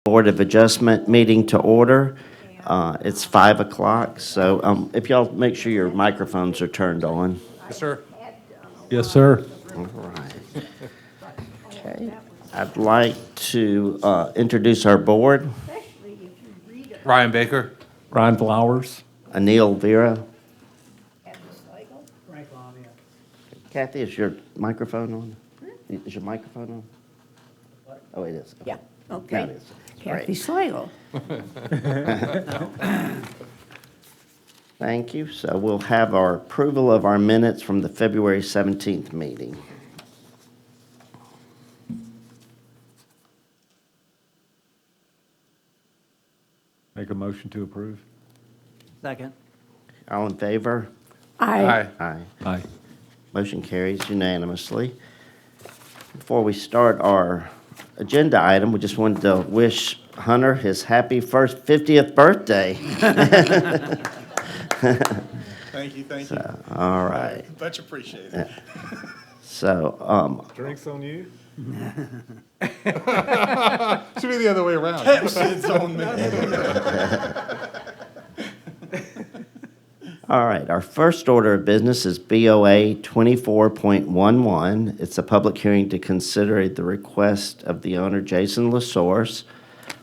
Board of Adjustment meeting to order. It's 5 o'clock, so if y'all make sure your microphones are turned on. Yes, sir. Yes, sir. All right. Okay. I'd like to introduce our board. Ryan Baker. Ryan Flowers. Anil Vera. Kathy, is your microphone on? Is your microphone on? Oh, it is. Yeah, Now okay. it is. Kathy Great. Slagle. Thank you. So we'll have our approval of our minutes from the February 17th meeting. Make a motion to approve. Second. All in favor? Aye. Aye. Aye. Motion carries unanimously. Before we start our agenda item, we just wanted to wish Hunter his happy first 50th birthday. Thank you. All right. Much appreciated. So, Drinks on you? Should be the other way around. It's on me. all right, our first order of business is BOA 24.11. It's a public hearing to consider the request of the owner, Jason LaSource,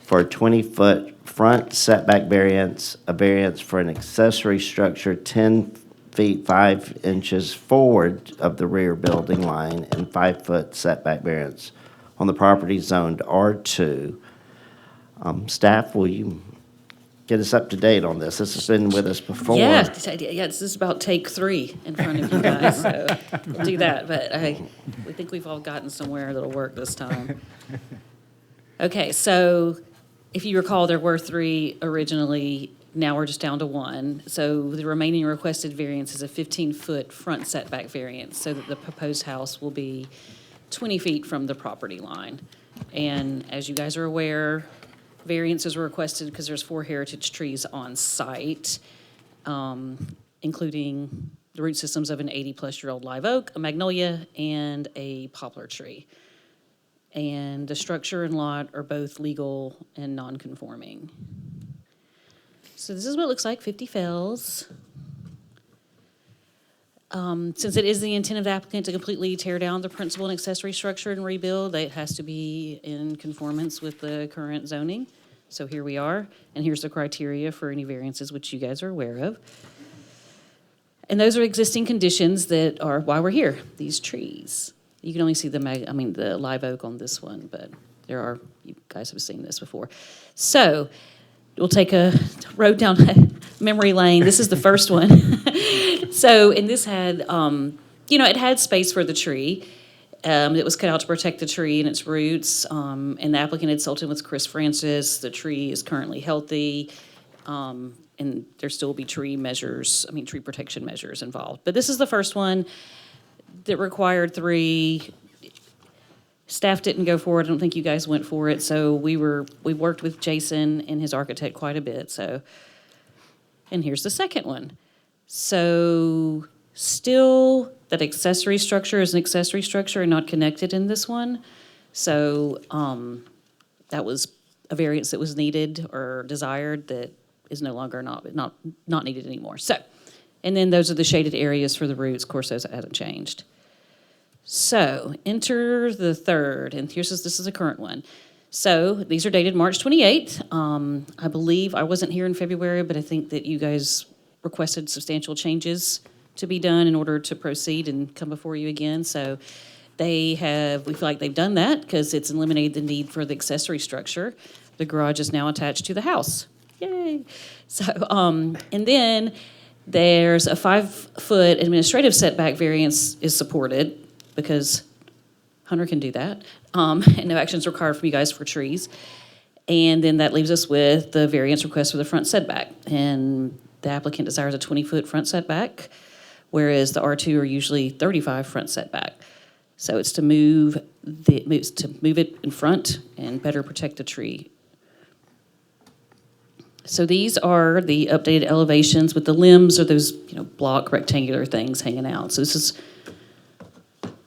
for a 20-foot front setback variance, a variance for an accessory structure 10 feet 5 inches forward of the rear building line and 5-foot setback variance on the property zoned R2. Staff, will you get us up to date on this? This has been with us before. Yeah, this is about take 3 in front of you guys, so we'll do that. But we think we've all gotten somewhere that'll work this time. Okay, so if you recall, there were 3 originally. Now we're just down to 1. So the remaining requested variance is a 15-foot front setback variance, so that the proposed house will be 20 feet from the property line. And as you guys are aware, variances were requested because there's 4 heritage trees on site, including the root systems of an 80-plus-year-old live oak, a magnolia, and a poplar tree. And the structure and lot are both legal and non-conforming. So this is what it looks like, 50 Fells. Since it is the intent of the applicant to completely tear down the principal and accessory structure and rebuild, it has to be in conformance with the current zoning. So here we are, and here's the criteria for any variances which you guys are aware of. And those are existing conditions that are why we're here, these trees. You can only see the live oak on this one, but you guys have seen this before. So we'll take a road down memory lane. This is the first one. So, and this had, it had space for the tree. It was cut out to protect the tree and its roots. And the applicant had consulted with Chris Francis. The tree is currently healthy. And there still will be tree protection measures involved. But this is the first one that required 3. Staff didn't go for it. I don't think you guys went for it. So we worked with Jason and his architect quite a bit. So, and here's the second one. So still that accessory structure is an accessory structure and not connected in this one. So that was a variance that was needed or desired that is no longer not needed anymore. So, and then those are the shaded areas for the roots. Of course, those hasn't changed. So enter the third, and this is a current one. So these are dated March 28th. I believe I wasn't here in February, but I think that you guys requested substantial changes to be done in order to proceed and come before you again. So we feel like they've done that because it's eliminated the need for the accessory structure. The garage is now attached to the house. Yay! So, and then there's a 5-foot administrative setback variance is supported because Hunter can do that. And no actions required from you guys for trees. And then that leaves us with the variance request for the front setback. And the applicant desires a 20-foot front setback, whereas the R2 are usually 35 front setback. So it's to move it in front and better protect the tree. So these are the updated elevations with the limbs or those block rectangular things hanging out. So this is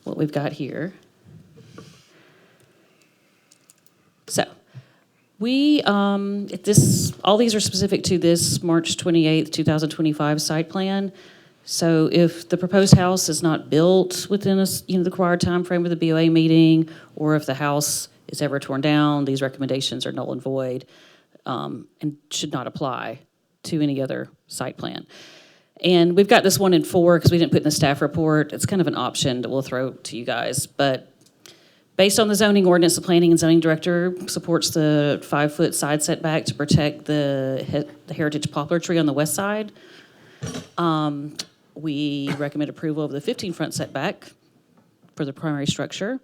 what we've got here. So All these are specific to this March 28th, 2025 site plan. So if the proposed house is not built within the required timeframe of the BOA meeting, or if the house is ever torn down, these recommendations are null and void, and should not apply to any other site plan. And we've got this 1 and 4 because we didn't put in the staff report. It's kind of an option that we'll throw to you guys. But based on the zoning ordinance, the planning and zoning director supports the 5-foot side setback to protect the heritage poplar tree on the west side. We recommend approval of the 15-front setback for the primary structure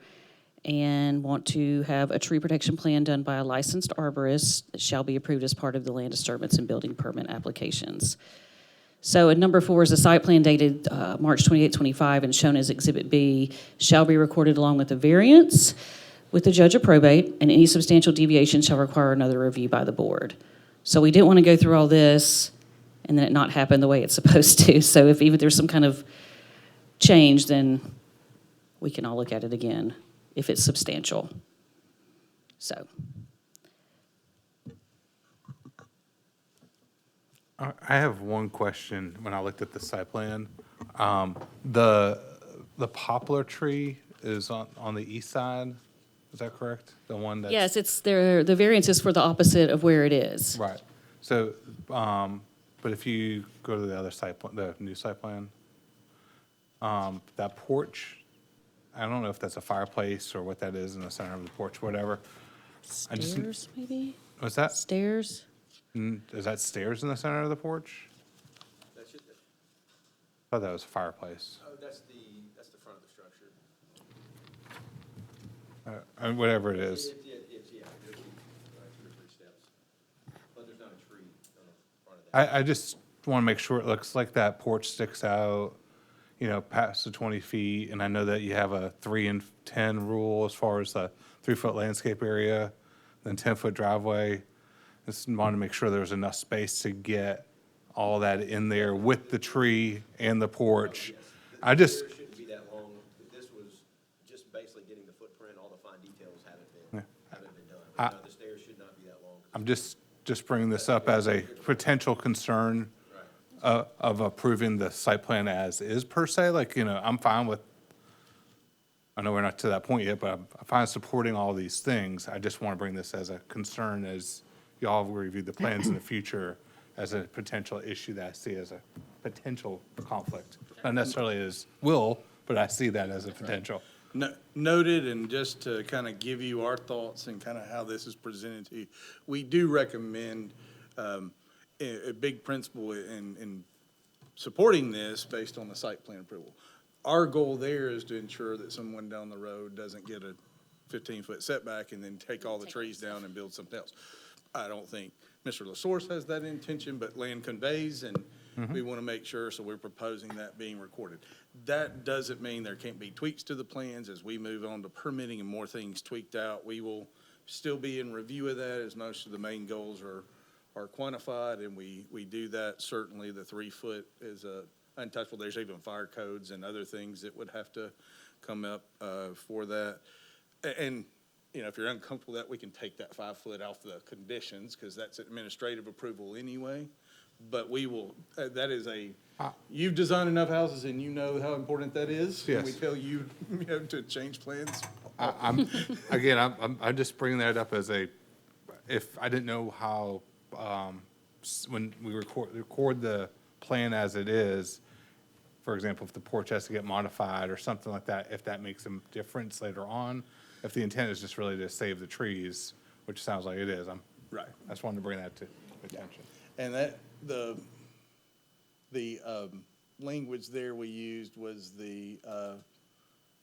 and want to have a tree protection plan done by a licensed arborist that shall be approved as part of the land disturbance and building permit applications. So at number 4 is a site plan dated March 28, 25, and shown as Exhibit B, shall be recorded along with the variance with the judge of probate, and any substantial deviation shall require another review by the board. So we didn't want to go through all this and then it not happen the way it's supposed to. So if even there's some kind of change, then we can all look at it again if it's substantial. So. I have one question when I looked at the site plan. The poplar tree is on the east side, is that correct? The one that's. Yes, it's there, the variance is for the opposite of where it is. Right. So, but if you go to the other site, the new site plan, that porch, I don't know if that's a fireplace or what that is in the center of the porch, whatever. Stairs, maybe? What's that? Stairs? Is that stairs in the center of the porch? That should, I thought that was a fireplace. oh, that's the front of the structure. And whatever it is. It's, yeah, there's 2 or 3 steps. But there's not a tree on the front of that. I just want to make sure it looks like that porch sticks out, past the 20 feet. And I know that you have a 3 and 10 rule as far as the 3-foot landscape area, then 10-foot driveway. Just wanted to make sure there was enough space to get all that in there with the tree and the porch. I just, The stairs shouldn't be that long. This was just basically getting the footprint, all the fine details haven't been done. But no, the stairs should not be that long. I'm just bringing this up as a potential concern of approving the site plan as is per se. Like, I'm fine with, I know we're not to that point yet, but I'm fine supporting all these things. I just want to bring this as a concern as y'all review the plans in the future as a potential issue that I see as a potential conflict. Not necessarily as will, but I see that as a potential. Noted, and just to kind of give you our thoughts and kind of how this is presented to you, we do recommend a big principle in supporting this based on the site plan approval. Our goal there is to ensure that someone down the road doesn't get a 15-foot setback and then take all the trees down and build something else. I don't think Mr. LaSource has that intention, but land conveys, and we want to make sure, so we're proposing that being recorded. That doesn't mean there can't be tweaks to the plans as we move on to permitting and more things tweaked out. We will still be in review of that as most of the main goals are quantified, and we do that. Certainly, the 3-foot is untouchable. There's even fire codes and other things that would have to come up for that. And if you're uncomfortable with that, we can take that 5-foot off the conditions, because that's administrative approval anyway. But we will, that is you've designed enough houses and you know how important that is. Yes. And we tell you, to change plans. I'm just bringing that up as if I didn't know how, when we record the plan as it is, for example, if the porch has to get modified or something like that, if that makes a difference later on, if the intent is just really to save the trees, which sounds like it is, Right. I just wanted to bring that to attention. And that, the language there we used was the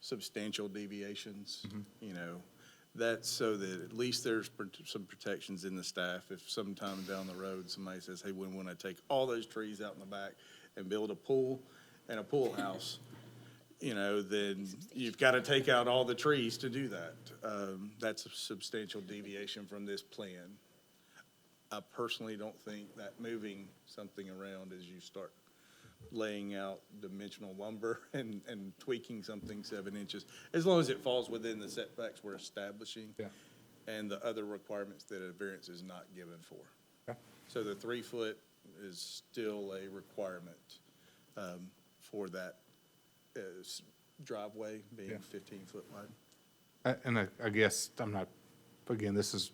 substantial deviations. That's so that at least there's some protections in the staff. If sometime down the road, somebody says, hey, we want to take all those trees out in the back and build a pool and a pool house, then you've got to take out all the trees to do that. That's a substantial deviation from this plan. I personally don't think that moving something around as you start laying out dimensional lumber and tweaking something 7 inches, as long as it falls within the setbacks we're establishing. Yeah. and the other requirements that a variance is not given for. Okay. So the 3 foot is still a requirement for that driveway being 15 foot wide. And I guess I'm not, again, this is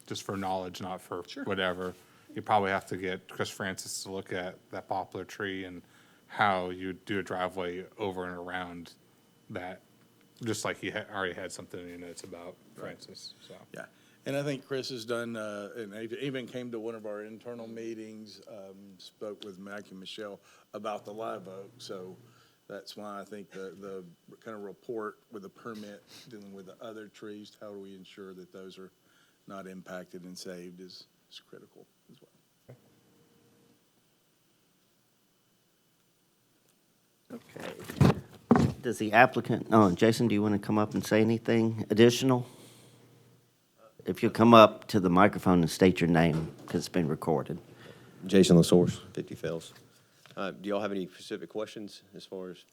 just for knowledge, not for whatever. You probably have to get Chris Francis to look at that poplar tree and how you do a driveway over and around that, just like you already had something in your notes about Francis, so. Yeah, and I think Chris has done, and even came to one of our internal meetings, spoke with Mike and Michelle about the live oak. So that's why I think the kind of report with the permit dealing with the other trees, how do we ensure that those are not impacted and saved is critical as well. Okay. Does the applicant, Jason, do you want to come up and say anything additional? If you'll come up to the microphone and state your name, because it's been recorded. Jason LaSource, 50 Fells. Do y'all have any specific questions as far as,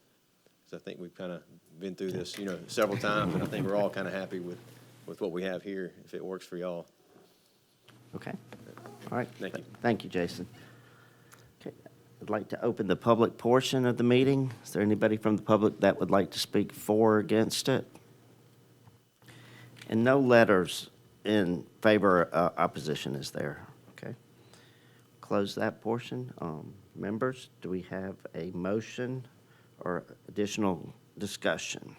because I think we've kind of been through this, several times, and I think we're all kind of happy with what we have here, if it works for y'all. Okay. All right. Thank you. Thank you, Jason. Okay. I'd like to open the public portion of the meeting. Is there anybody from the public that would like to speak for or against it? And no letters in favor or opposition is there. Okay. Close that portion. Members, do we have a motion or additional discussion?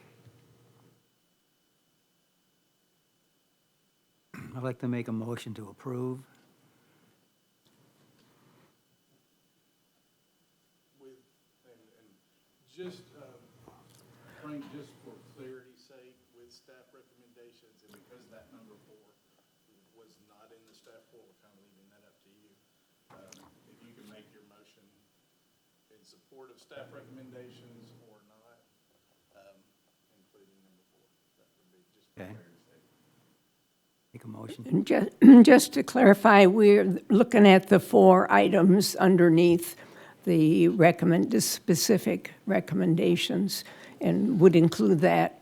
I'd like to make a motion to approve. Just, Frank, just for clarity's sake, with staff recommendations, and because that number 4 was not in the staff report, we're kind of leaving that up to you. If you can make your motion in support of staff recommendations or not, including number 4, that would be just for Okay. clarity's sake. Make a motion. And just to clarify, we're looking at the 4 items underneath the specific recommendations, and would include that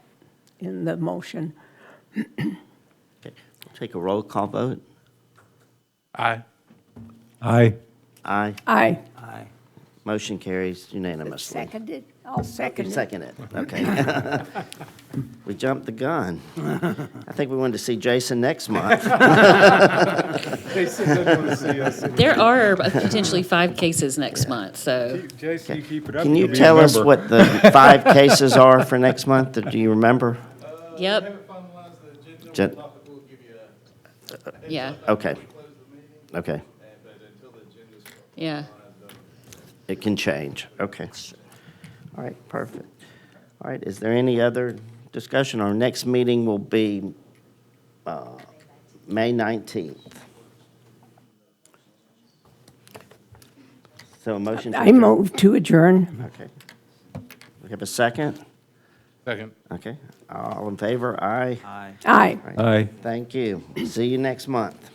in the motion. Okay. We'll take a roll call vote. Aye. Aye. Aye. Aye. Aye. Motion carries unanimously. Seconded? I'll second it. Second it, okay. We jumped the gun. I think we wanted to see Jason next month. Jason doesn't want to see us. There are potentially 5 cases next month, so. Jason, you keep it up. Can you you'll be a tell us member. what the 5 cases are for next month? Do you remember? Yep. We haven't finalized the agenda, Gen- topic, we'll give you a Yeah, Okay, close the meeting, okay. but until the agenda's yeah. It can change, okay. All right, perfect. All right, is there any other discussion? Our next meeting will be May 19th. So a motion to I adjourn. move to adjourn. Okay. We have a second? Second. Okay. All in favor? Aye. Aye. Aye. All right. Aye. Thank you. See you next month.